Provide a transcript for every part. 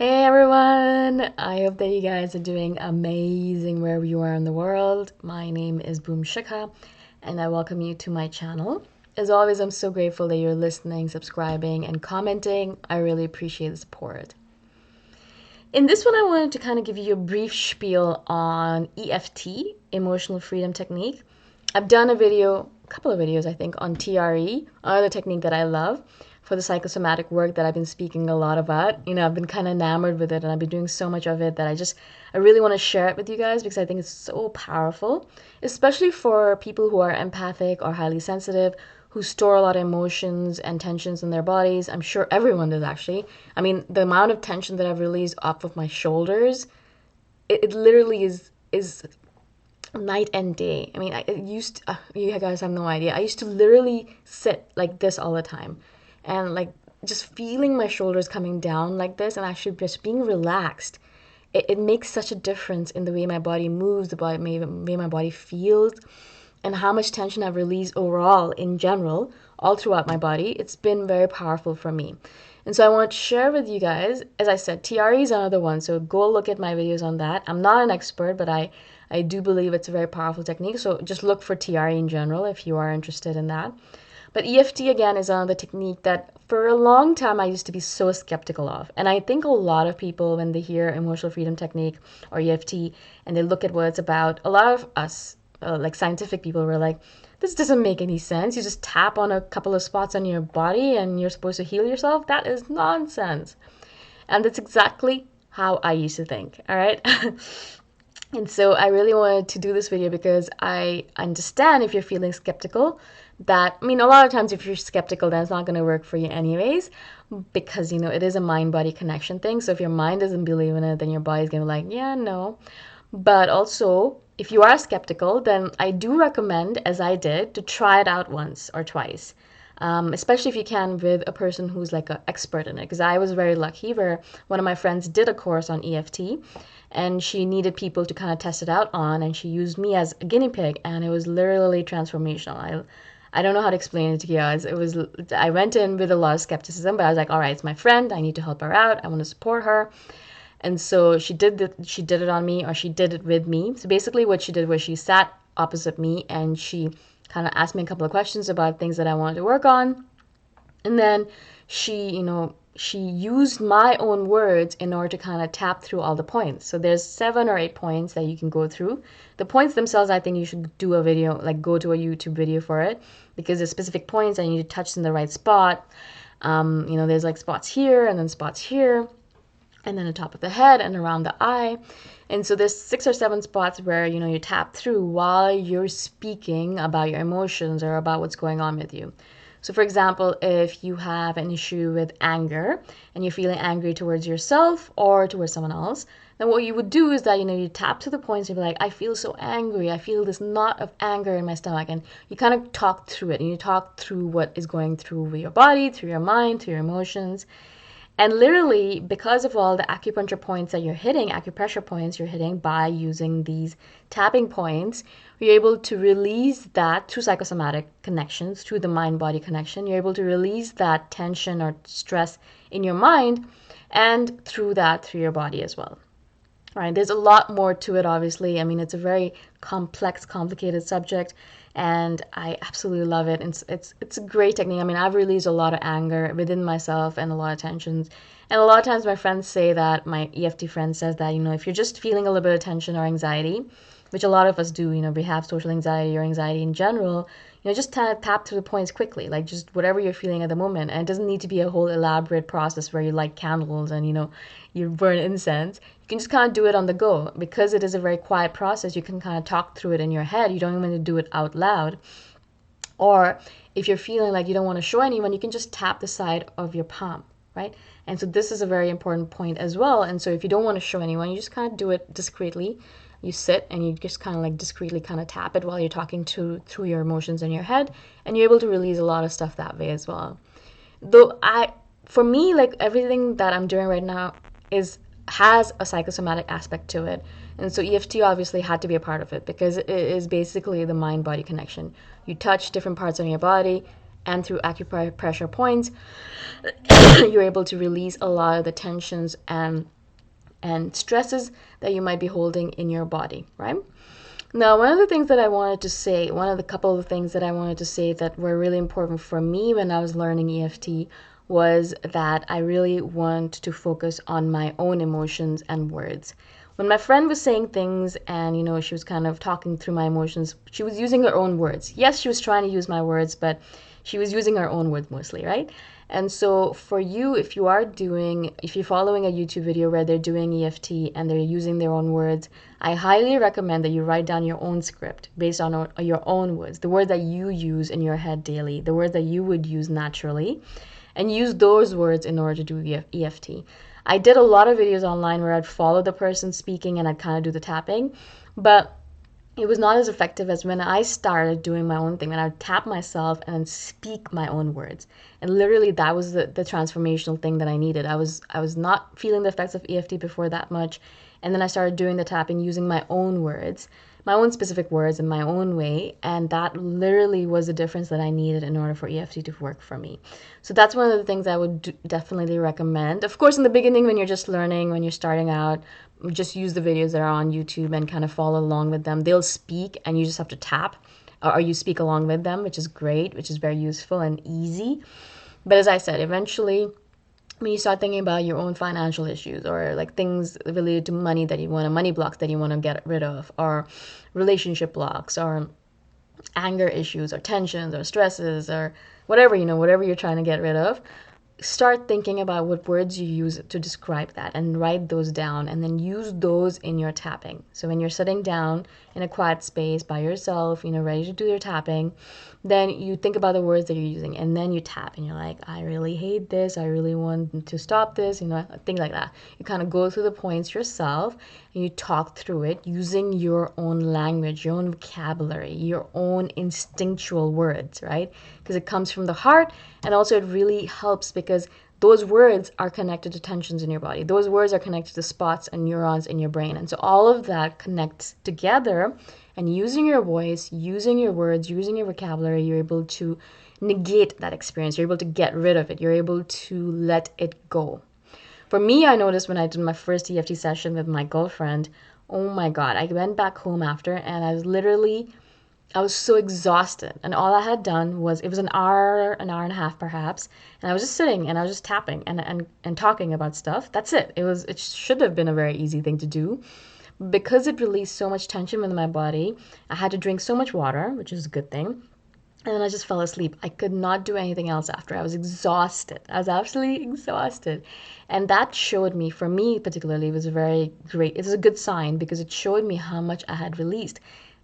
Hey everyone! I hope that you guys are doing amazing wherever you are in the world. My name is Shikha and I welcome you to my channel. As always, I'm so grateful that you're listening, subscribing, and commenting. I really appreciate the support. In this one, I wanted to kind of give you a brief spiel on EFT, Emotional Freedom Technique. I've done a couple of videos, I think, on TRE, another technique that I love for the psychosomatic work that I've been speaking a lot about. I've been kind of enamored with it and I've been doing so much of it that I really want to share it with you guys because I think it's so powerful, especially for people who are empathic or highly sensitive, who store a lot of emotions and tensions in their bodies. I'm sure everyone does, actually. I mean, the amount of tension that I've released off of my shoulders, it literally is night and day. I mean, you guys have no idea. I used to literally sit like this all the time and like just feeling my shoulders coming down like this and actually just being relaxed. It makes such a difference in the way my body moves, the way my body feels, and how much tension I've released overall in general, all throughout my body. It's been very powerful for me. And so I want to share with you guys, as I said, TRE is another one, so go look at my videos on that. I'm not an expert, but I do believe it's a very powerful technique, so just look for TRE in general if you are interested in that. But EFT, again, is another technique that for a long time I used to be so skeptical of. And I think a lot of people, when they hear emotional freedom technique or EFT and they look at what it's about, a lot of us, like scientific people, were like, this doesn't make any sense. You just tap on a couple of spots on your body and you're supposed to heal yourself. That is nonsense. And that's exactly how I used to think, all right? And so I really wanted to do this video because I understand if you're feeling skeptical that, I mean, a lot of times if you're skeptical, then it's not going to work for you anyways, because, it is a mind-body connection thing. So if your mind doesn't believe in it, then your body's going to be like, yeah, no. But also, if you are skeptical, then I do recommend, as I did, to try it out once or twice. Especially if you can with a person who's like an expert in it. Because I was very lucky where one of my friends did a course on EFT and she needed people to kind of test it out on, and she used me as a guinea pig, and it was literally transformational. I don't know how to explain it to you guys. I went in with a lot of skepticism, but I was like, all right, it's my friend. I need to help her out. I want to support her. And so she did it on me, or she did it with me. So basically what she did was she sat opposite me and she kind of asked me a couple of questions about things that I wanted to work on. And then she used my own words in order to kind of tap through all the points. So there's 7 or 8 points that you can go through. The points themselves, I think you should do a video, like go to a YouTube video for it, because there's specific points and you need to touch in the right spot. There's like spots here and then spots here, and then the top of the head and around the eye. And so there's 6 or 7 spots where, you tap through while you're speaking about your emotions or about what's going on with you. So for example, if you have an issue with anger and you're feeling angry towards yourself or towards someone else, then what you would do is that, you tap to the points and be like, I feel so angry. I feel this knot of anger in my stomach. And you kind of talk through it, and you talk through what is going through with your body, through your mind, through your emotions. And literally, because of all the acupuncture points that you're hitting, acupressure points you're hitting by using these tapping points, you're able to release that through psychosomatic connections, through the mind-body connection. You're able to release that tension or stress in your mind, and through your body as well. All right, there's a lot more to it, obviously. I mean, it's a very complex, complicated subject, and I absolutely love it. It's a great technique. I mean, I've released a lot of anger within myself and a lot of tensions. And a lot of times my friends say that, my EFT friend says that, if you're just feeling a little bit of tension or anxiety, which a lot of us do, we have social anxiety or anxiety in general, just kind of tap to the points quickly, like just whatever you're feeling at the moment. And it doesn't need to be a whole elaborate process where you light candles and, you burn incense. You can just kind of do it on the go. Because it is a very quiet process, you can kind of talk through it in your head. You don't even need to do it out loud. Or if you're feeling like you don't want to show anyone, you can just tap the side of your palm, right? And so this is a very important point as well. And so if you don't want to show anyone, you just kind of do it discreetly. You sit and you just kind of like discreetly kind of tap it while you're talking through your emotions in your head, and you're able to release a lot of stuff that way as well. Though for me, like everything that I'm doing right now has a psychosomatic aspect to it. And so EFT obviously had to be a part of it because it is basically the mind-body connection. You touch different parts of your body And through acupressure points, you're able to release a lot of the tensions and stresses that you might be holding in your body, right? Now, one of the things that I wanted to say, one of the couple of things that I wanted to say that were really important for me when I was learning EFT was that I really want to focus on my own emotions and words. When my friend was saying things and, she was kind of talking through my emotions, she was using her own words. Yes, she was trying to use my words, but she was using her own words mostly, right? And so for you, if you're following a YouTube video where they're doing EFT and they're using their own words, I highly recommend that you write down your own script based on your own words, the words that you use in your head daily, the words that you would use naturally, and use those words in order to do EFT. I did a lot of videos online where I'd follow the person speaking and I'd kind of do the tapping, but it was not as effective as when I started doing my own thing, when I would tap myself and then speak my own words. And literally that was the transformational thing that I needed. I was not feeling the effects of EFT before that much. And then I started doing the tapping using my own words, my own specific words in my own way. And that literally was the difference that I needed in order for EFT to work for me. So that's one of the things I would definitely recommend. Of course, in the beginning, when you're just learning, when you're starting out, just use the videos that are on YouTube and kind of follow along with them. They'll speak and you just have to tap, or you speak along with them, which is great, which is very useful and easy. But as I said, eventually, when you start thinking about your own financial issues or like things related to money money blocks that you want to get rid of, or relationship blocks, or anger issues, or tensions, or stresses, or whatever you're trying to get rid of, start thinking about what words you use to describe that and write those down, and then use those in your tapping. So when you're sitting down in a quiet space by yourself, ready to do your tapping, then you think about the words that you're using and then you tap and you're like, I really hate this, I really want to stop this, things like that. You kind of go through the points yourself and you talk through it using your own language, your own vocabulary, your own instinctual words, right? Because it comes from the heart, and also it really helps because those words are connected to tensions in your body. Those words are connected to spots and neurons in your brain. And so all of that connects together, and using your voice, using your words, using your vocabulary, you're able to negate that experience. You're able to get rid of it. You're able to let it go. For me, I noticed when I did my first EFT session with my girlfriend, oh my God, I went back home after and I was so exhausted, and all I had done was, it was an hour and a half perhaps, and I was just sitting and I was just tapping and talking about stuff. That's it. It should have been a very easy thing to do. Because it released so much tension within my body, I had to drink so much water, which is a good thing. And then I just fell asleep. I could not do anything else after. I was exhausted. I was absolutely exhausted. And that showed me, for me particularly, it was very great. It was a good sign because it showed me how much I had released.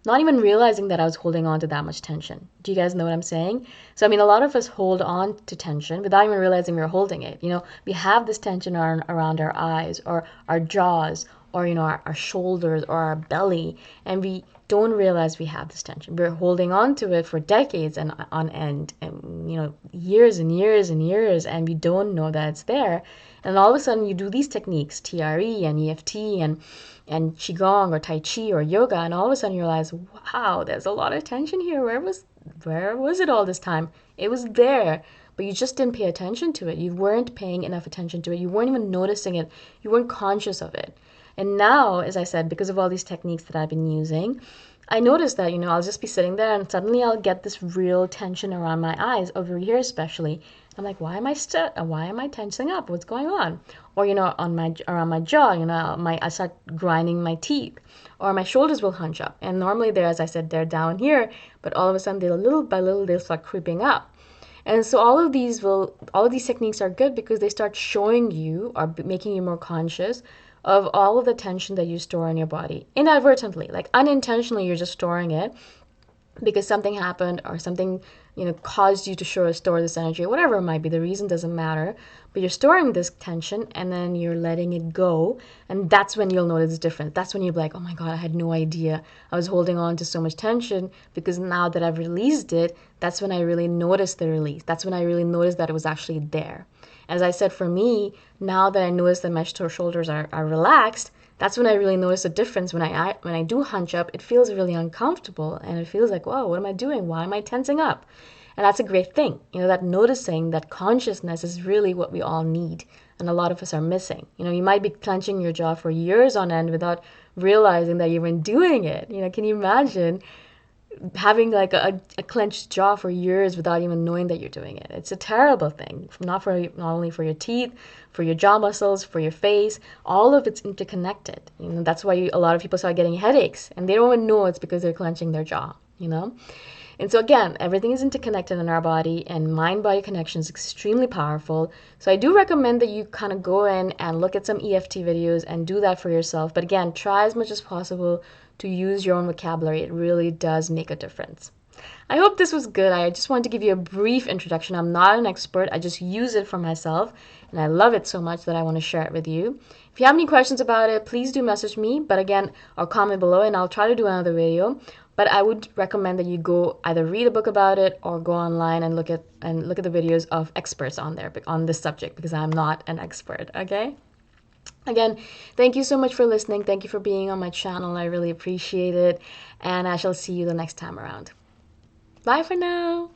Not even realizing that I was holding on to that much tension. Do you guys know what I'm saying? So, a lot of us hold on to tension without even realizing we're holding it. We have this tension around our eyes or our jaws or, our shoulders or our belly, and we don't realize we have this tension. We're holding on to it for decades and on end, and, years and years and years, and we don't know that it's there. And all of a sudden you do these techniques, TRE and EFT and Qigong or Tai Chi or yoga, and all of a sudden you realize, wow, there's a lot of tension here. Where was it all this time? It was there, but you just didn't pay attention to it. You weren't paying enough attention to it. You weren't even noticing it. You weren't conscious of it. And now, as I said, because of all these techniques that I've been using, I noticed that, I'll just be sitting there and suddenly I'll get this real tension around my eyes, over here especially. I'm like, why am I tensing up? What's going on? Or, around my jaw, I start grinding my teeth, or my shoulders will hunch up. And normally as I said, they're down here, but all of a sudden little by little, they'll start creeping up. And so all of these techniques are good because they start showing you or making you more conscious of all of the tension that you store in your body inadvertently. Like unintentionally, you're just storing it because something happened or something, caused you to store this energy, or whatever it might be. The reason doesn't matter, but you're storing this tension and then you're letting it go. And that's when you'll notice the difference. That's when you'll be like, oh my God, I had no idea I was holding on to so much tension, because now that I've released it, that's when I really noticed the release. That's when I really noticed that it was actually there. As I said, for me, now that I notice that my shoulders are relaxed, that's when I really notice a difference. When I do hunch up, it feels really uncomfortable, and it feels like, whoa, what am I doing? Why am I tensing up? And that's a great thing. That noticing, that consciousness is really what we all need. And a lot of us are missing. You might be clenching your jaw for years on end without realizing that you've been doing it. Can you imagine having like a clenched jaw for years without even knowing that you're doing it? It's a terrible thing, not only for your teeth, for your jaw muscles, for your face. All of it's interconnected. That's why a lot of people start getting headaches, and they don't even know it's because they're clenching their jaw. And so again, everything is interconnected in our body, and mind-body connection is extremely powerful. So I do recommend that you kind of go in and look at some EFT videos and do that for yourself. But again, try as much as possible to use your own vocabulary. It really does make a difference. I hope this was good. I just wanted to give you a brief introduction. I'm not an expert. I just use it for myself, and I love it so much that I want to share it with you. If you have any questions about it, please do message me, but again, or comment below, and I'll try to do another video. But I would recommend that you go either read a book about it or go online and look at the videos of experts on there on this subject, because I'm not an expert, okay? Again, thank you so much for listening. Thank you for being on my channel. I really appreciate it. And I shall see you the next time around. Bye for now.